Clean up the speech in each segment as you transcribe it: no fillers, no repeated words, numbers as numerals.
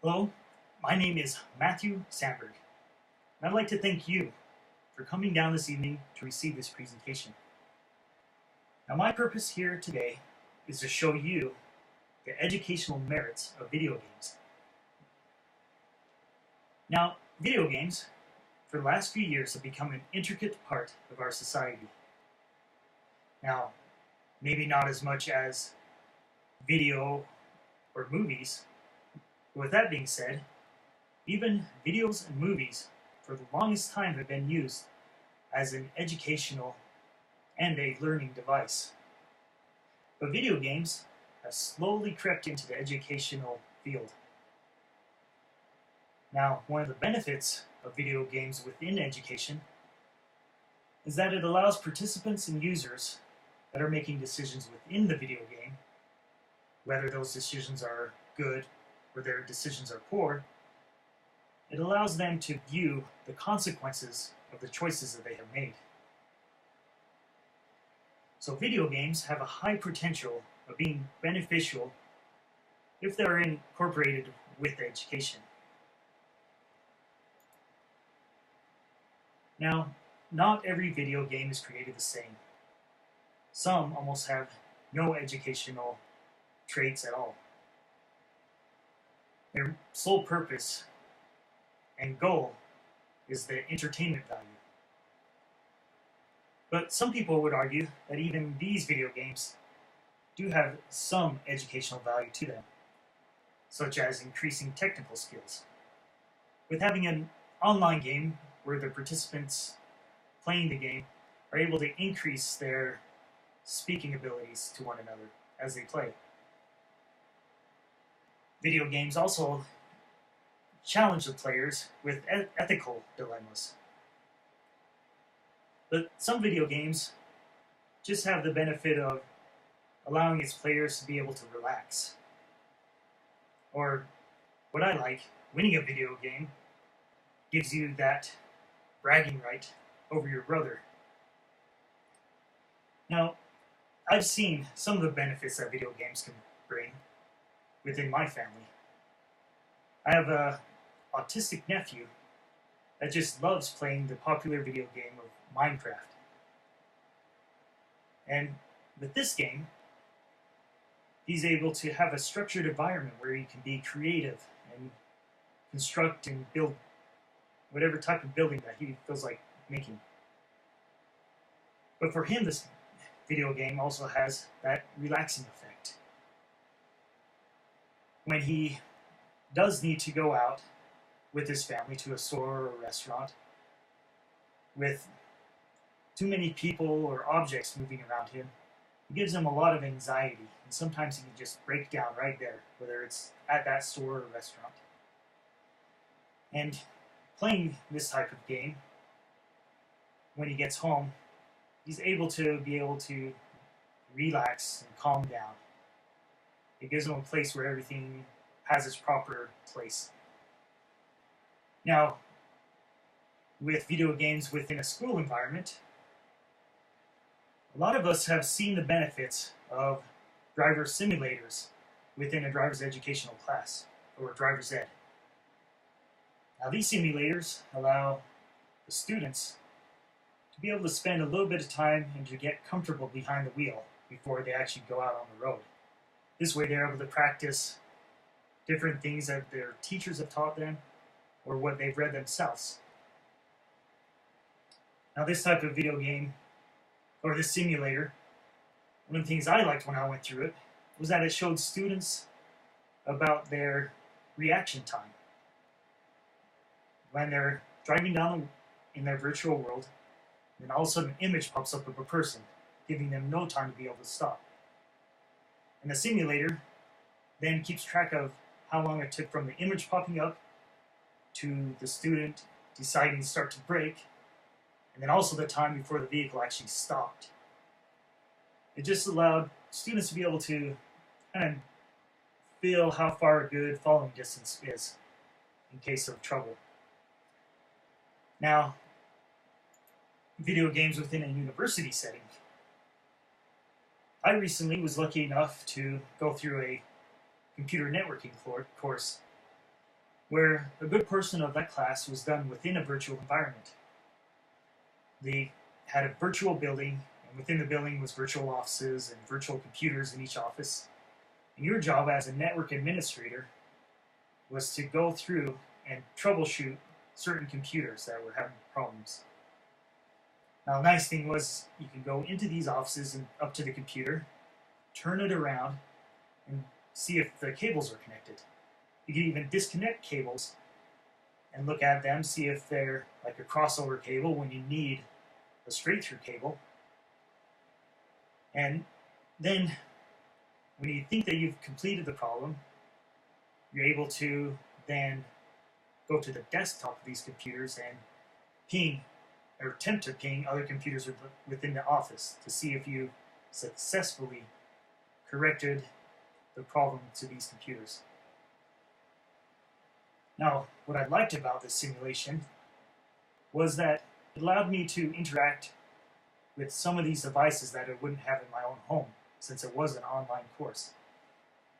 Hello, my name is Matthew Sandberg, and I'd like to thank you for coming down this evening to receive this presentation. Now, my purpose here today is to show you the educational merits of video games. Now, video games, for the last few years, have become an intricate part of our society. Now, maybe not as much as video or movies, but with that being said, even videos and movies for the longest time have been used as an educational and a learning device. But video games have slowly crept into the educational field. Now, one of the benefits of video games within education is that it allows participants and users that are making decisions within the video game, whether those decisions are good or their decisions are poor, it allows them to view the consequences of the choices that they have made. So video games have a high potential of being beneficial if they're incorporated with education. Now, not every video game is created the same. Some almost have no educational traits at all. Their sole purpose and goal is the entertainment value. But some people would argue that even these video games do have some educational value to them, such as increasing technical skills. With having an online game where the participants playing the game are able to increase their speaking abilities to one another as they play. Video games also challenge the players with ethical dilemmas. But some video games just have the benefit of allowing its players to be able to relax. Or, what I like, winning a video game gives you that bragging right over your brother. Now, I've seen some of the benefits that video games can bring within my family. I have an autistic nephew that just loves playing the popular video game of Minecraft. And with this game, he's able to have a structured environment where he can be creative and construct and build whatever type of building that he feels like making. But for him, this video game also has that relaxing effect. When he does need to go out with his family to a store or a restaurant with too many people or objects moving around him, it gives him a lot of anxiety, and sometimes he can just break down right there, whether it's at that store or restaurant. And playing this type of game, when he gets home, he's able to relax and calm down. It gives him a place where everything has its proper place. Now, with video games within a school environment, a lot of us have seen the benefits of driver simulators within a driver's educational class, or driver's ed. Now, these simulators allow the students to be able to spend a little bit of time and to get comfortable behind the wheel before they actually go out on the road. This way they're able to practice different things that their teachers have taught them or what they've read themselves. Now, this type of video game, or this simulator, one of the things I liked when I went through it was that it showed students about their reaction time. When they're driving down in their virtual world, then all of a sudden an image pops up of a person, giving them no time to be able to stop. And the simulator then keeps track of how long it took from the image popping up to the student deciding to start to brake, and then also the time before the vehicle actually stopped. It just allowed students to be able to kind of feel how far a good following distance is in case of trouble. Now, video games within a university setting. I recently was lucky enough to go through a computer networking course where a good portion of that class was done within a virtual environment. They had a virtual building, and within the building was virtual offices and virtual computers in each office. And your job as a network administrator was to go through and troubleshoot certain computers that were having problems. Now, the nice thing was you could go into these offices and up to the computer, turn it around, and see if the cables are connected. You could even disconnect cables and look at them, see if they're like a crossover cable when you need a straight-through cable. And then, when you think that you've completed the problem, you're able to then go to the desktop of these computers and ping or attempt to ping other computers within the office to see if you successfully corrected the problem to these computers. Now, what I liked about this simulation was that it allowed me to interact with some of these devices that I wouldn't have in my own home, since it was an online course,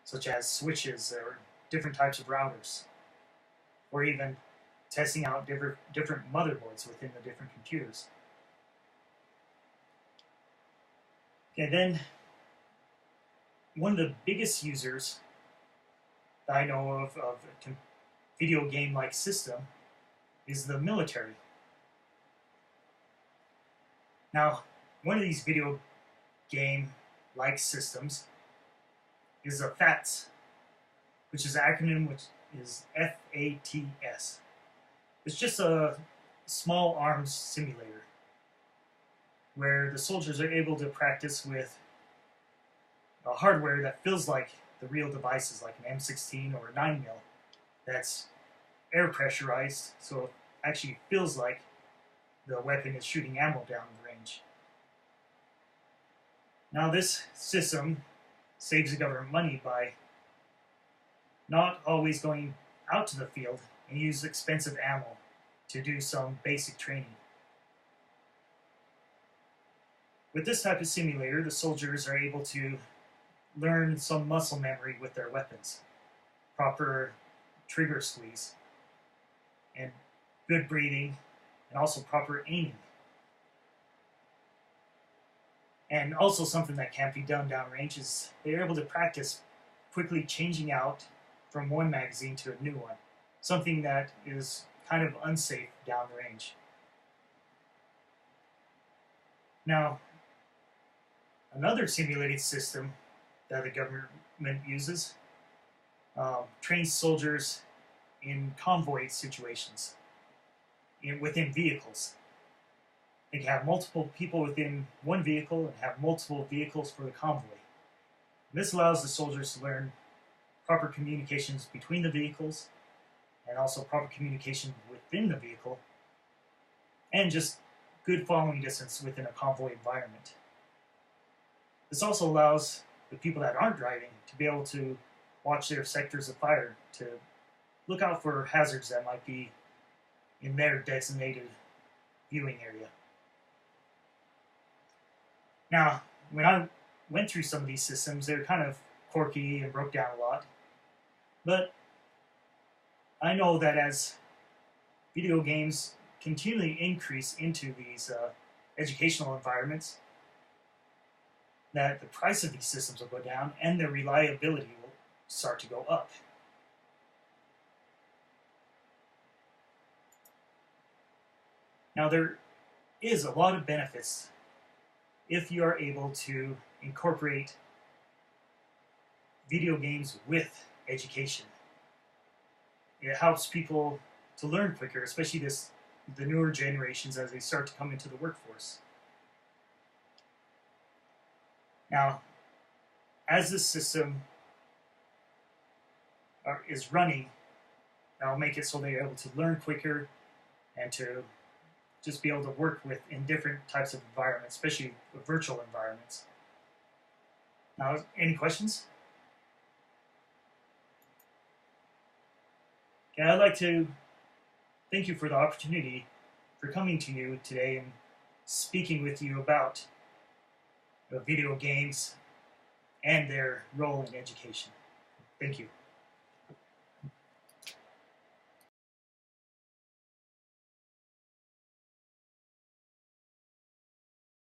such as switches or different types of routers, or even testing out different motherboards within the different computers. Okay, then one of the biggest users that I know of a video game-like system is the military. Now, one of these video game-like systems is a FATS, which is an acronym which is FATS. It's just a small arms simulator where the soldiers are able to practice with a hardware that feels like the real devices, like an M16 or a 9mm, that's air pressurized, so it actually feels like the weapon is shooting ammo down the range. Now, this system saves the government money by not always going out to the field and use expensive ammo to do some basic training. With this type of simulator, the soldiers are able to learn some muscle memory with their weapons, proper trigger squeeze, and good breathing, and also proper aiming. And also something that can't be done downrange is they're able to practice quickly changing out from one magazine to a new one, something that is kind of unsafe down the range. Now, another simulated system that the government uses trains soldiers in convoy situations within vehicles. They can have multiple people within one vehicle and have multiple vehicles for the convoy. And this allows the soldiers to learn proper communications between the vehicles and also proper communication within the vehicle and just good following distance within a convoy environment. This also allows the people that aren't driving to be able to watch their sectors of fire, to look out for hazards that might be in their designated viewing area. Now, when I went through some of these systems, they were kind of quirky and broke down a lot. But I know that as video games continually increase into these educational environments, that the price of these systems will go down and their reliability will start to go up. Now, there is a lot of benefits if you are able to incorporate video games with education. It helps people to learn quicker, especially the newer generations as they start to come into the workforce. Now, as this system is running, that'll make it so they're able to learn quicker and to just be able to work in different types of environments, especially with virtual environments. Now, any questions? Okay, I'd like to thank you for the opportunity for coming to you today and speaking with you about video games and their role in education. Thank you.